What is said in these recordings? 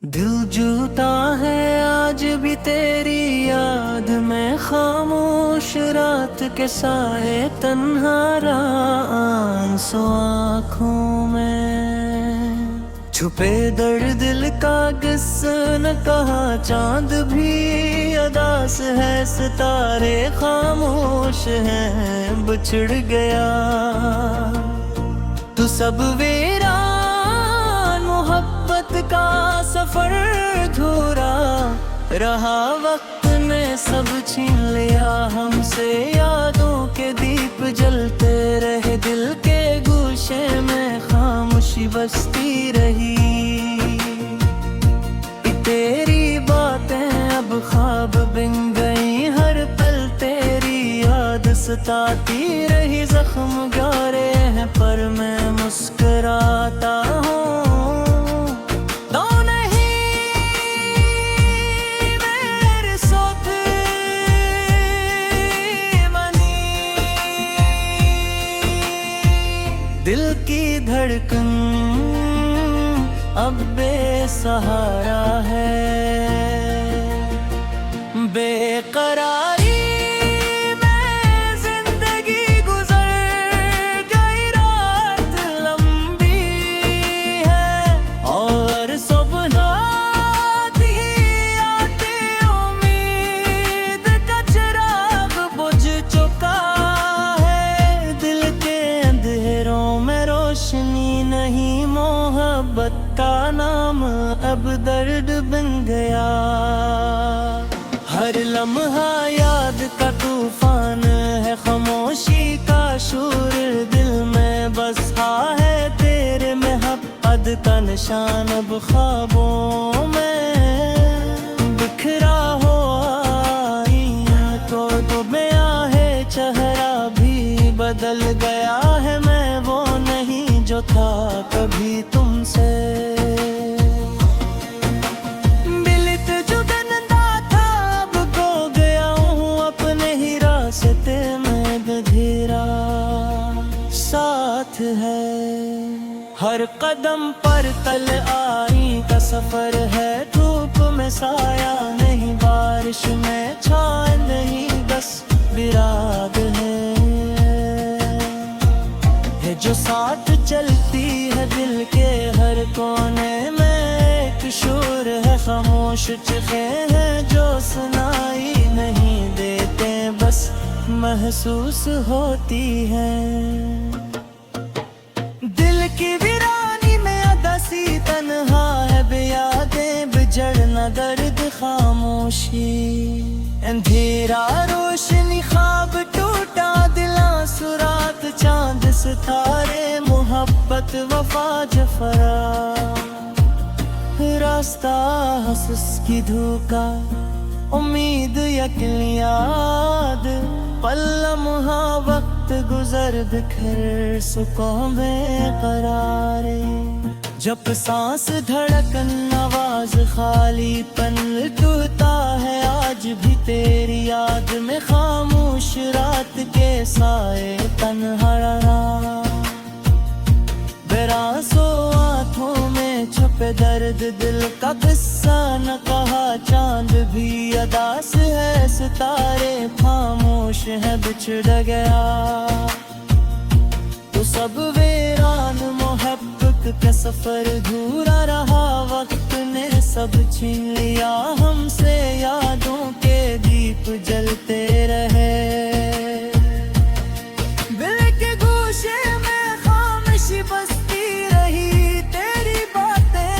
दिल जूता है आज भी तेरी याद में, खामोश रात के साए तन्हा आंसू आँखों में। छुपे दर्द दिल का किसने कहा, चांद भी अदास है, सितारे खामोश हैं, बिछड़ गया तू सब वीरान मोहब्बत का सफर अधूरा रहा। वक्त ने सब छीन लिया हमसे, यादों के दीप जलते रहे, दिल के गूशे में खामोशी बसती रही। तेरी बातें अब ख्वाब बन गई, हर पल तेरी याद सताती रही। जख्म गहरे हैं पर मैं मुस्कुराता हूँ, दिल की धड़कन अब बेसहारा है। बेकरारी में जिंदगी गुजर गई, रात लंबी है और सुबह आती आती उम्मीद का चिराग बुझ चुका है। दिल के अंधेरों में रोशनी नहीं, मोहब्बत का नाम अब दर्द बन गया। हर लम्हा याद का तूफान है, खामोशी का शूर दिल में बसा है। तेरे मोहब्बत का निशान अब ख्वाबों में बिखरा हुआ तो मेरा है चेहरा भी बदल गया है। मैं वो नहीं जो था कभी तुमसे, मिलित जो गंदा था अब खो गया हूँ अपने ही रास्ते में। गधेरा साथ है हर कदम पर, तल आई का सफर है। धूप में साया नहीं, बारिश में छाया नहीं, बस विराग है जो साथ चलती है दिल के हर कोने में। एक शोर है, खामोश चीखें हैं जो सुनाई नहीं देते, बस महसूस होती है। दिल की वीरानी में अदासी तन्हा है, बेयादें बिजड़ना दर्द खामोशी। अंधेरा रोशनी ख्वाब टूटा, दिला सुरात चांद सितारे, मोहब्बत वफा जफरा। रास्ता हंस की धोखा, उम्मीद यकीन याद, पल लम्हा वक्त गुजर बिखर सुकून बेकरारे। जब सांस धड़कन आवाज खालीपन टूटा है, आज भी तेरी याद में खामोश रात के साए तन्हा रहा। बेरासो आँखों में छुपे दर्द दिल का किस्सा न कहा, चांद भी अदास है, सितारे खामोश है, बिछड़ गया तो सब वीरान मोहब्बत का सफर अधूरा रहा। वक्त ने सब छीन लिया हमसे, यादों के दीप जलते रहे। दिल के गोशे में खामोशी बसती रही, तेरी बातें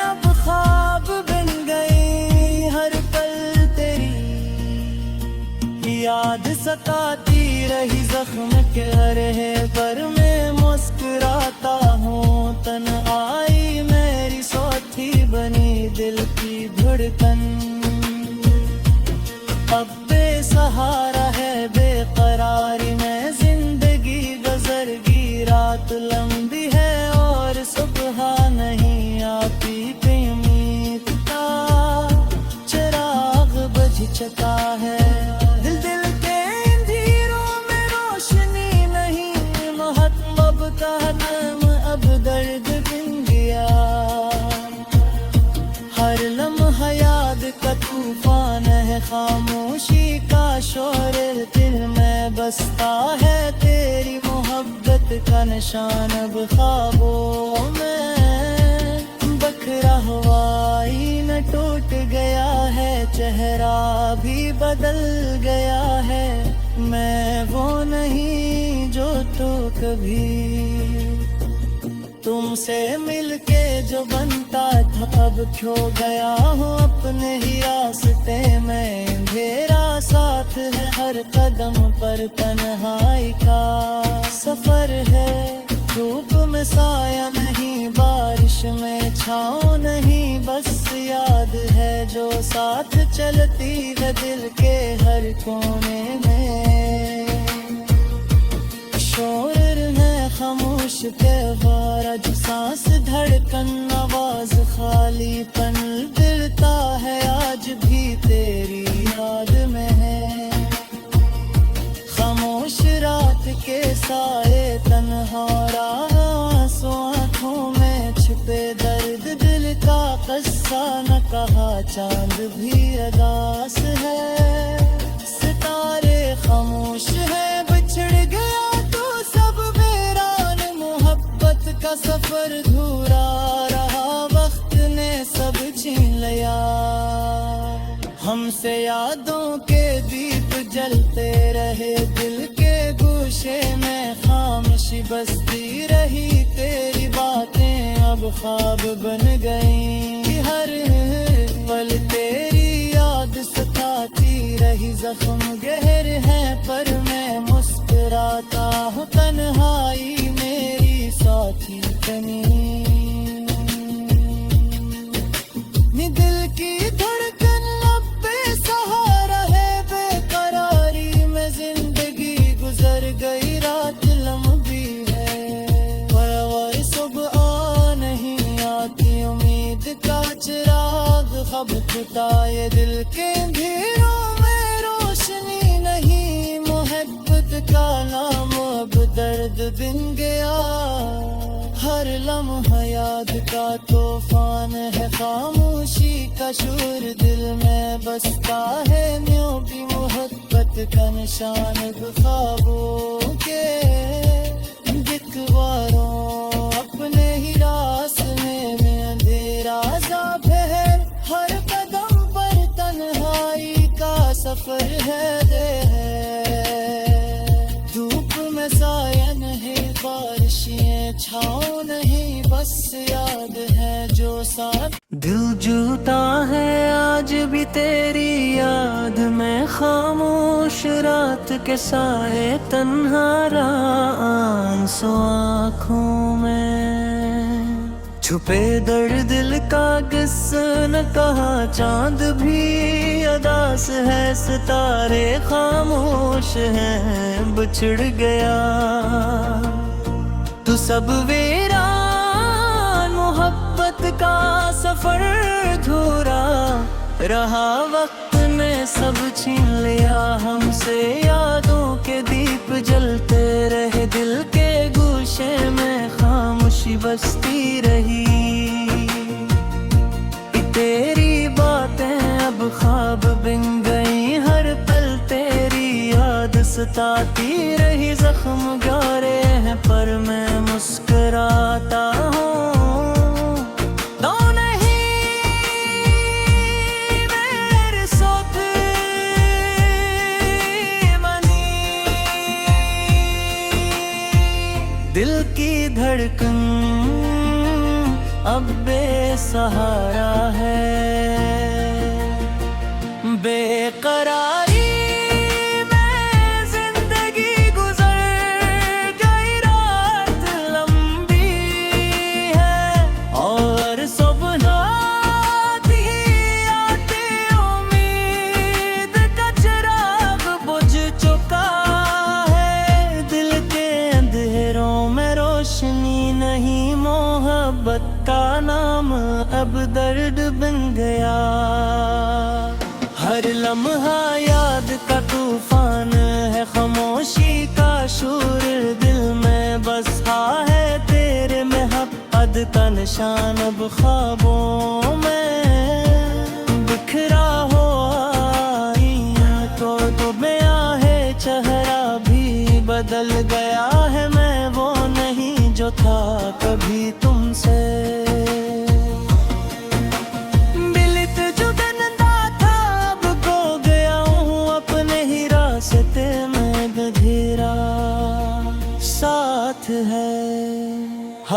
अब ख्वाब बन गई, हर पल तेरी याद सताती रही। जख्म गहरे पर मैं मुस्कुराता हूँ, तन्हाई मेरी साथी बनी दिल की धड़कन। अब बेसहारा है बेकरारी में जिंदगी गुजर गई, रात लंबी है और सुबह नहीं आती। उम्मीद का चिराग बुझ चुका है, दिल दिल के अंधेरों में रोशनी नहीं, मोहब्बत का नाम अब दर्द बन गया। हर लम्हा याद का तूफान है, खामोशी का शोर दिल में बसता है, तेरी मोहब्बत का निशान अब ख्वाबों में। बखरा हुआ न टूट गया है, चेहरा भी बदल गया है, मैं वो नहीं जो तो कभी तुमसे मिलके जो बनता था, अब खो गया हूँ अपने ही रास्ते में। अंधेरा साथ है हर कदम पर, तन्हाई का सफर है, धूप में साया नहीं, बारिश में छाँव नहीं, बस याद है जो साथ चलती है दिल के हर कोने में। शोर है खामोश त्योहार, जो सांस धड़कन आवाज खालीपन गिरता है, आज भी तेरी याद में है। खामोश रात के साए तन्हा आंसू आँखों में छिपे, दर्द दिल का किस्सा न कहा, चांद भी अदास है, सितारे खामोश है, बिछड़ गया का सफर धूरा रहा, वक्त ने सब छीन लिया हमसे। यादों के दीप जलते रहे दिल के गोशे में, खामोशी बसती रही, तेरी बातें अब ख्वाब बन गई। हर पल तेरी याद सताती रही, जख्म गहर है पर मैं मुस्कुराता हूँ, तन्हाई मेरी साथी बनी। दिल की धड़कन अब बेसहारा है, बेकरारी में जिंदगी गुजर गई, रात लंबी है, पर सुबह नहीं आती, उम्मीद का चिराग खब खुदा, ये दिल के अंधेरों में रोशनी नहीं, मोहब्बत का नाम अब दर्द बिन गया। हर लम्हा याद का तूफान है, खामोशी का शोर दिल में बसता है, न्यों भी मोहब्बत का निशान ख्वाबों के दिखवारों, अपने ही रास्ते में अंधेरा सा फहर, हर कदम पर तन्हाई का सफर है, धूप में साया नहीं, बारिशें छाँव नहीं, बस याद है जो साथ। दिल जूता है आज भी तेरी याद में, खामोश रात के साए तन्हा आंसू आँखों में, छुपे दर्द दिल का किस्सा न कहा, चांद भी अदास है, सितारे खामोश हैं, बिछड़ गया तू सब वीरान, मोहब्बत का सफर धूरा रहा, वक्त ने सब छीन लिया हमसे, यादों के दीप जलते रहे दिल के गोशे में, खामोशी बसती रही, तेरी बातें अब ख्वाब बिन गई, हर पल तेरी याद सताती रही, जख्म गहरे हैं पर मैं मुस्कुराता हूँ, दो नहीं मेरे साथ बनी। दिल की धड़कन अब बेसहारा है, बेकरारी में जिंदगी गुजर गई, रात लंबी है, और सुबह आती आती उम्मीद का चिराग बुझ चुका है, दिल के अंधेरों में रोशनी नहीं, मोहब्बत का नाम अब दर्द बन गया। हर लम्हा याद का तूफान है, खामोशी का शोर दिल में बसा है, तेरे मोहब्बत का निशान अब ख्वाबों में।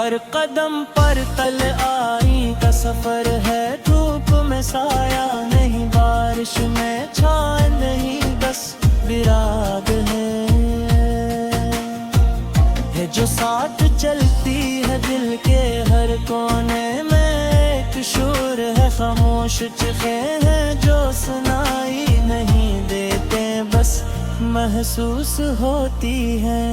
हर कदम पर तल आई का सफर है, धूप में साया नहीं, बारिश में छाया नहीं, बस विराग है जो साथ चलती है दिल के हर कोने में। एक शोर है खामोश चीखें हैं जो सुनाई नहीं देते, बस महसूस होती है।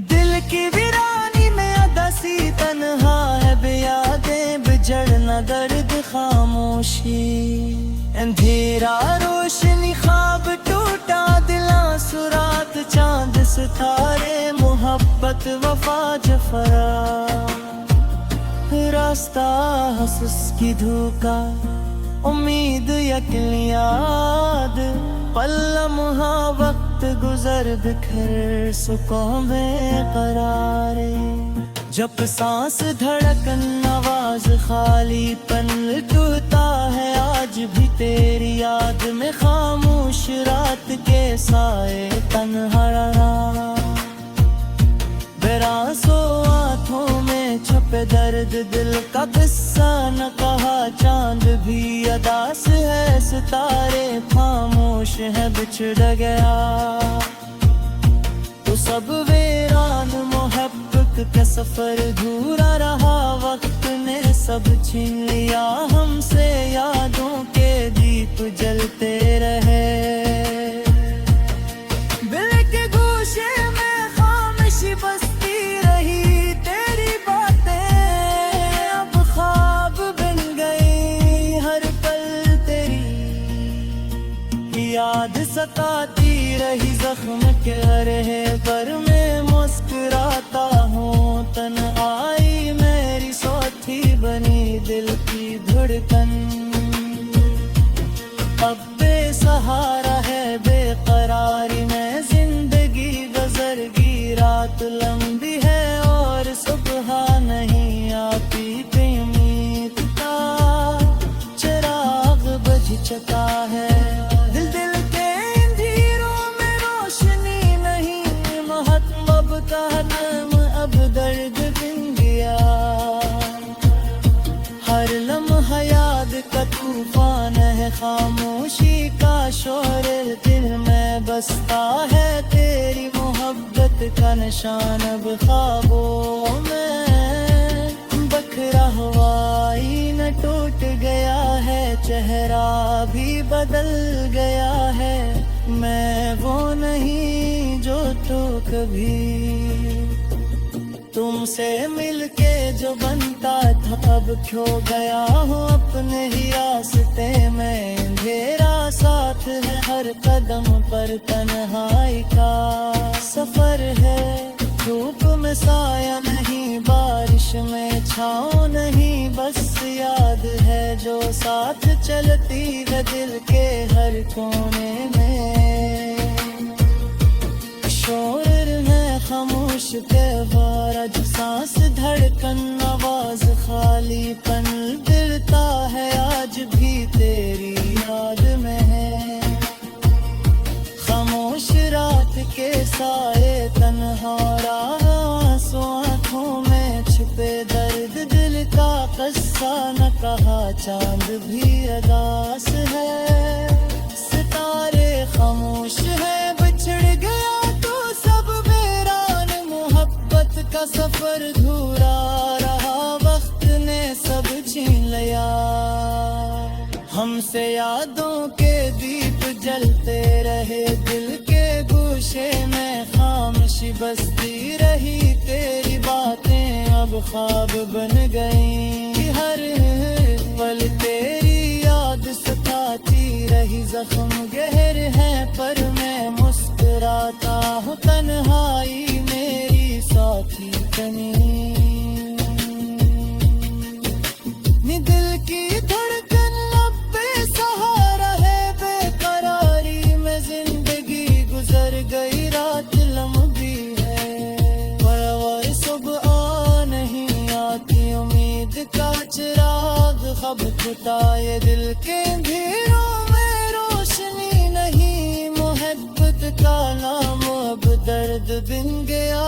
दिल की वीरानी में अदासी तन्हा है, बेयादें बिजड़ना दर्द खामोशी, अंधेरा रोशनी ख्वाब टूटा दिला सुरात चांद सितारे, मोहब्बत वफा जफरा रास्ता हंस की धोखा, उम्मीद यकीन याद, पल लम्हा वक्त गुजर बिखर सुकून में करारे। जब सांस धड़कन आवाज खालीपन टूटा है, आज भी तेरी याद में खामोश रात के साए तन्हारा, बेरासो आँखों में छपे दर्द दिल का किस्सा न कहा, चांद भी अदास है, सितारे खामोश है बिछड़ गया। तो सब वीरान मोहब्बत का सफर अधूरा रहा, वक्त ने सब छीन लिया हमसे, यादों के दीप जलते रहे। दिल के गोशे में खामोशी बसती रही, तेरी बातें अब ख्वाब बन गई, हर पल तेरी याद सताती रही, जख्म के रहे पर मैं मुस्कुराता हूँ। तन्हाई मेरी साथी बनी दिल की धड़कन, अब बेसहारा है बेकरारी में जिंदगी, गुजरगी रात लंबी है और सुबह नहीं आती, उम्मीद का चिराग बुझ चुका है। दिल दिल के अंधेरों में रोशनी नहीं, महतलब का नाम अब दर्द बिन गया, हर लम्हा याद का तूफान है, खामोशी का शोर दिल में बसता है, तेरी मोहब्बत का निशान अब ख्वाबों में बखरा हुआ न टूट गया है, चेहरा भी बदल गया है, मैं वो नहीं जो तो कभी तुमसे मिलके जो बनता था, अब खो गया हूँ अपने ही रास्ते में, अंधेरा साथ है हर कदम पर, तन्हाई का सफर है, धूप में साया नहीं, बारिश में छाँव नहीं, बस याद है जो साथ चलती है दिल के हर कोने में। शोर है खामोश त्योहार, जो सांस धड़कन आवाज खालीपन गिरता है, आज भी तेरी याद में है, खामोश रात के साए तन्हारा, आंसू आँखों में छुपे दर्द दिल का किस्सा न कहा, चांद भी अदास है, सितारे खामोश है बिछड़ गया, का सफर धूरा रहा, वक्त ने सब छीन लिया हमसे, यादों के दीप जलते रहे, दिल के गोशे में खामोशी बसती रही, तेरी बातें अब ख्वाब बन गई, हर पल तेरी याद सताती रही, जख्म गहर है पर मैं मुस्कुराता हूँ, तन्हाई मेरी साथी बनी। दिल की धड़कन अब बेसहारा है बेकरारी में, जिंदगी गुजर गई रात लंबी है, पर सुबह नहीं आती, उम्मीद का चिराग खब खुदाए, दिल के अंधेरों में रोशनी नहीं, मोहब्बत का नाम अब दर्द बिन गया,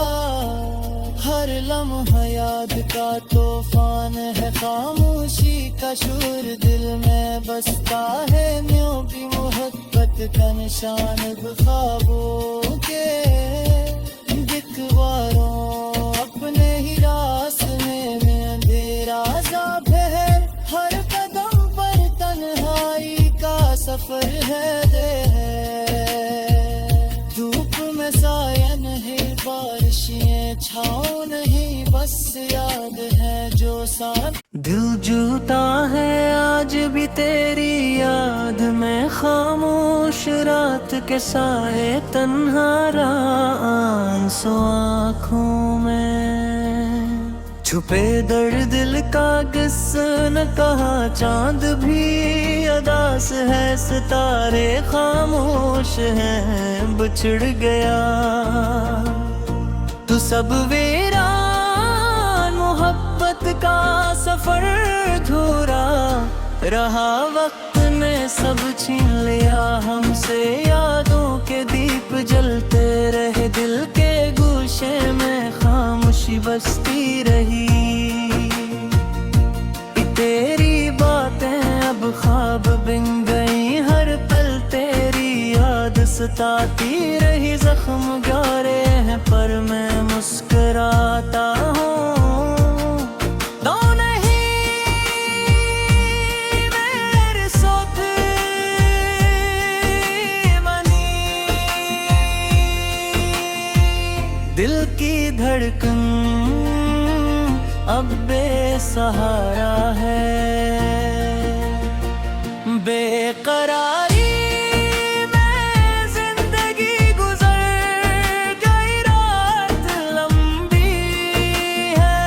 हर लम्हा याद का तूफान है, खामोशी का शोर दिल में बसता है, न्यों की मोहब्बत का निशान ख्वाबों के दिखवारों, अपने ही रास्ते में अंधेरा सा बहर, हर कदम पर तन्हाई का सफर है। धूप में साया नहीं, बारिशें छाँव नहीं, बस याद है जो साथ। दिल जूता है आज भी तेरी याद में, खामोश रात के साए तन्हा आंसू आँखों में, छुपे दर्द दिल का किसने कहा, चांद भी अदास है, सितारे खामोश हैं, बिछड़ गया तू सब वीरान, मोहब्बत का सफर अधूरा रहा, वक्त ने सब छीन लिया हमसे, यादों के दीप जलते रहे, दिल के गोशे में खामोशी बसती रही, तेरी बातें अब ख्वाब बन गई, हर पल तेरी याद सताती रही, जख्म गहरे हैं पर मैं मुस्कुराता हूँ, तो नहीं मेरे साथ बनी, दिल की धड़कन अब बेसहारा है, बेकरारी में जिंदगी गुजर गई, रात लंबी है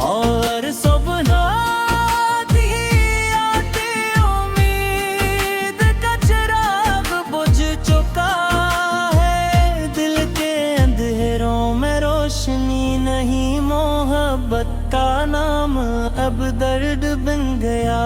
और सुबह आती आती उम्मीद का चिराग बुझ चुका है, दिल के अंधेरों में रोशनी नहीं, मोहब्बत का नाम अब दर्द बन गया,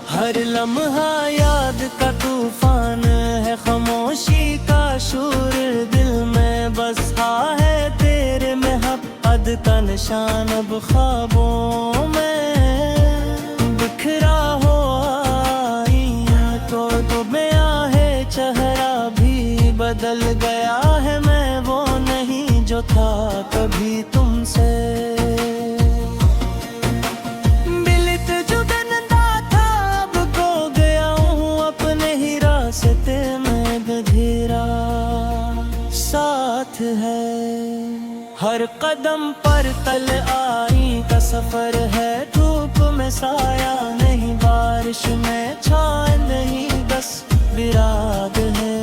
हर लम्हा याद का तूफान है, खामोशी का शोर दिल में बसा है, तेरे मोहब्बत का निशान अब ख्वाबों में बिखरा हुआ, तो बया है चेहरा भी बदल गया है, मैं वो नहीं जो था कभी तुमसे, मिलित जो गंदा था अब खो गया हूँ अपने ही रास्ते में, गधेरा साथ है, हर कदम पर तल आई का सफर है, धूप में साया नहीं, बारिश में छाया नहीं, बस विराग है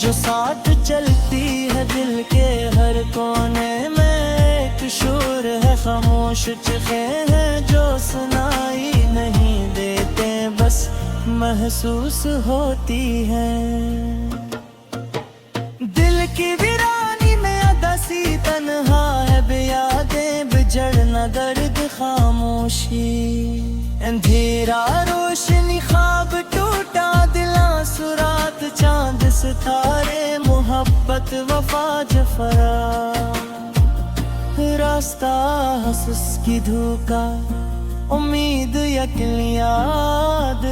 जो साथ चलती है, दिल के हर कोने में एक शोर है, खामोश चीखें हैं जो सुनाई नहीं देते, बस महसूस होती है, दिल की वीरानी में अदासी तन्हा है, बेयादें बिजड़ना दर्द खामोशी, अंधेरा रोशनी ख्वाब टूटा, दिला सुरात चांद सितारे, मोहब्बत वफा जफरा, रास्ता उसकी धोखा, उम्मीद यकीन याद,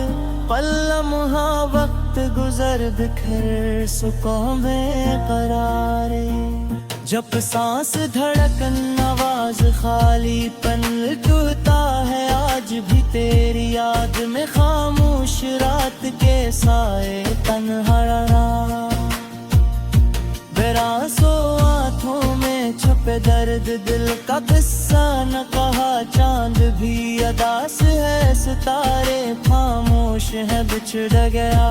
पल लम्हा वक्त गुजर बिखर, सुकून में करारे, जब सांस धड़कन आवाज खालीपन टूटा है, आज भी तेरी याद में खामोश रात के साए तन्हा, बेरासो आँखों में छुपे दर्द, दिल का किस्सा न कहा, चांद भी अदास है, सितारे खामोश है, बिछड़ गया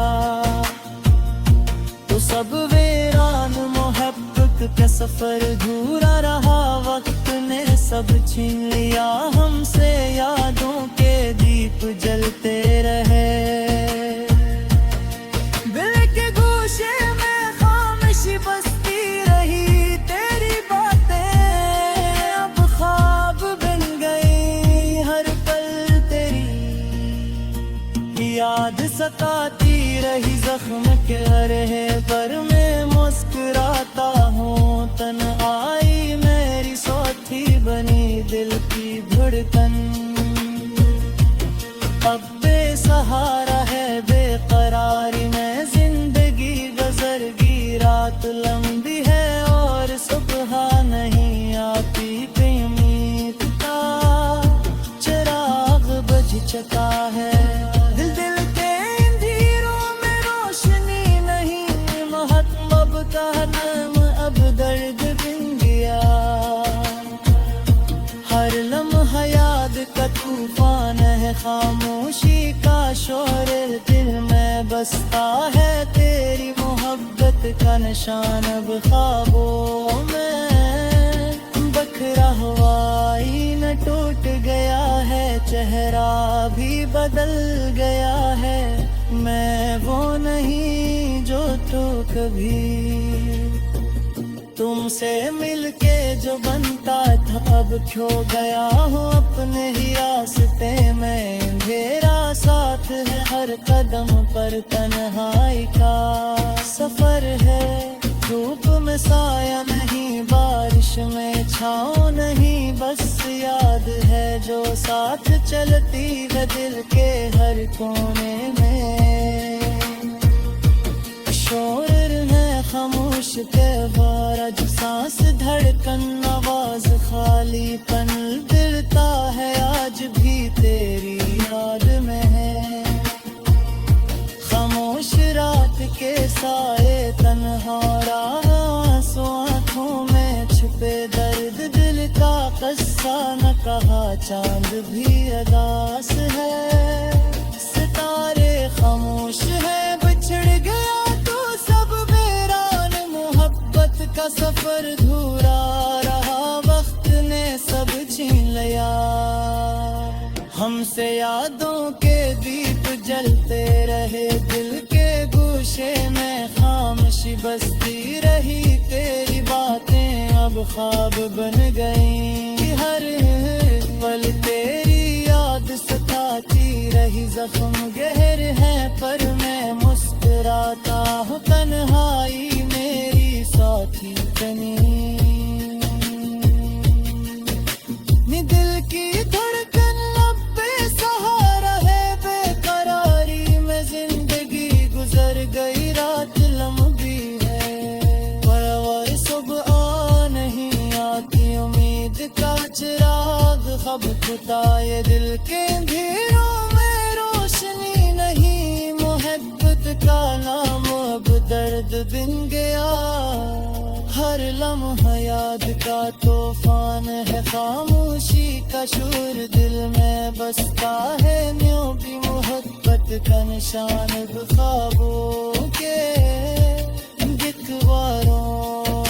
तो सब वीरान, मोहब्बत का सफर अधूरा रहा, वक्त ने सब छीन लिया हमसे, यादों के दीप जलते रहे, दिल के गोशे में खामोशी बसती रही, तेरी बातें अब ख्वाब बन गई, हर पल तेरी याद सताती रही, जख्म के रहे पर मैं मुस्कुराता हूँ। धड़कन। अब बेसहारा है बेकरारी में जिंदगी गुजरगी, रात लंबी है और सुबह नहीं आती। उम्मीद का चिराग बुझ चुका है, दिल दिल के अंधेरों में रोशनी नहीं। मोहब्बत का नाम अब दर्द बिन गया, हर लम्हा याद का तूफान है। खामोशी का शोर दिल में बसता है, तेरी मोहब्बत का निशान अब ख्वाबों में बखरा हुआ न टूट गया है। चेहरा भी बदल गया है, मैं वो नहीं जो तो कभी तुमसे मिलके जो बनता था। अब खो गया हूँ अपने ही रास्ते में, अंधेरा साथ है हर कदम पर, तन्हाई का सफर है। धूप में साया नहीं, बारिश में छाँव नहीं, बस याद है जो साथ चलती है दिल के हर कोने में। शोर है खामोश त्योहार, जो सांस धड़कन आवाज खालीपन दिलता है आज भी तेरी याद में है। खामोश रात के साए तन्हा आंसू आँखों में छुपे दर्द दिल का कस्सा न कहा, चांद भी अदास है। सितारे खामोश है, बिछड़ गया तो सब वीरान। मोहब्बत का सफर धूरा रहा, वक्त ने सब छीन लिया हमसे। यादों के दीप जलते रहे दिल के गोशे में, खामोशी बसती रही। तेरी बातें अब ख्वाब बन गई, हर पल तेरी याद सताती रही। जख्म गहर है पर मैं मुस्कुराता हूँ, तन्हाई मेरी साथी बनी। दिल की धड़कन अब बेसहारा है बेकरारी में, जिंदगी गुजर गई रात लंबी है, पर सुबह नहीं आती। उम्मीद का चिराग अब बुझाए, दिल के अंधेरों में रोशनी नहीं। मोहब्बत का नाम अब दर्द बिन गया, हर लम्हा याद का तूफान है। खामोशी का शोर दिल में बसता है, न्यों भी मोहब्बत का निशान ख्वाबों के गितवारों।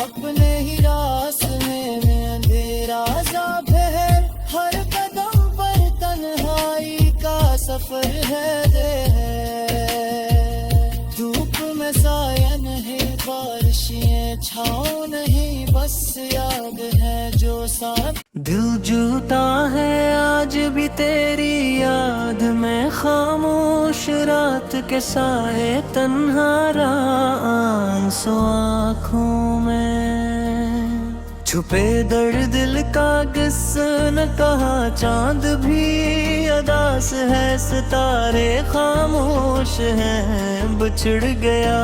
अपने ही रास्ते में अंधेरा सा बहर, हर कदम पर तन्हाई का सफर है। धूप में साया नहीं, बारिशें छाँव नहीं, बस याद है जो साथ। दिल जूता है आज भी तेरी याद में, खामोश रात के साए तन्हा आंसू आँखों में। छुपे दर्द दिल का किस्सा न कहा, चांद भी अदास है। सितारे खामोश हैं, बिछड़ गया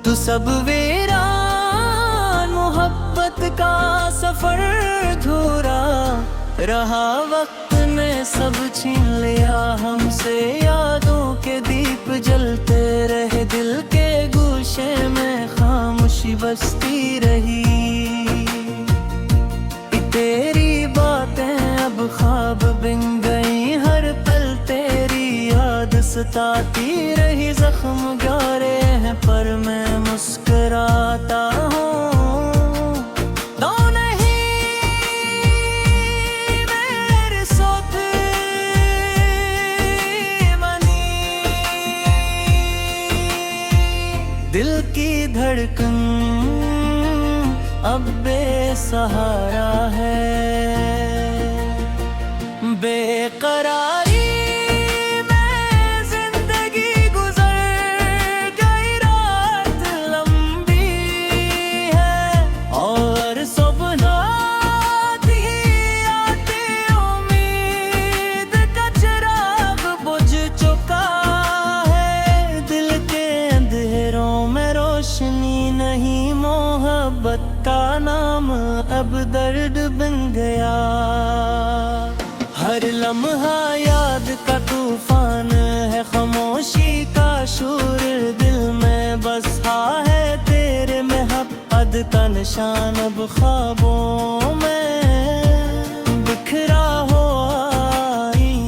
तू सब वीरान। मोहब्बत का सफर धूरा रहा, वक्त ने सब छीन लिया हमसे। यादों के दीप जलते रहे दिल के गोशे में, खामोशी बसती रही। तेरी बातें अब ख्वाब बिन गई, हर पल तेरी याद सताती रही। जख्म गहरे हैं पर मैं मुस्कुराता हूँ। दिल की धड़कन अब बेसहारा है, बेकरारी में जिंदगी गुजर गई, रात लंबी है और सुबह ही हर लम्हा याद का तूफान है, खामोशी का शूर दिल में बसा है, तेरे में हद का निशान अब ख्वाबों में बिखरा हो आई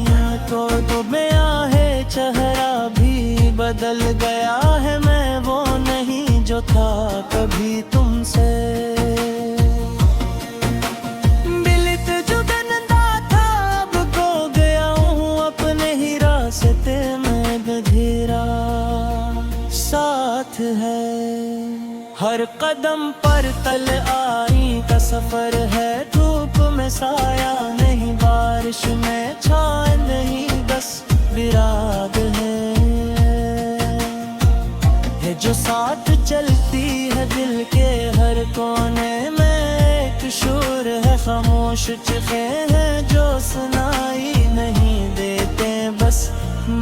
तो में आहे चेहरा भी बदल गया है, मैं वो नहीं जो था कभी तुमसे। साथ है हर कदम पर तल आई का सफर है, धूप में साया नहीं, बारिश में छाए नहीं, बस विराग है जो साथ चलती है दिल के हर कोने में, एक शोर है खामोश चिखे हैं जो सुनाई नहीं देते, बस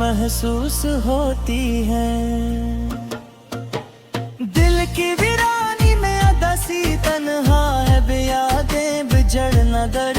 महसूस होती है। दिल की वीरानी में अदासी तन्हा है, बेयादें बिजड़ न गड़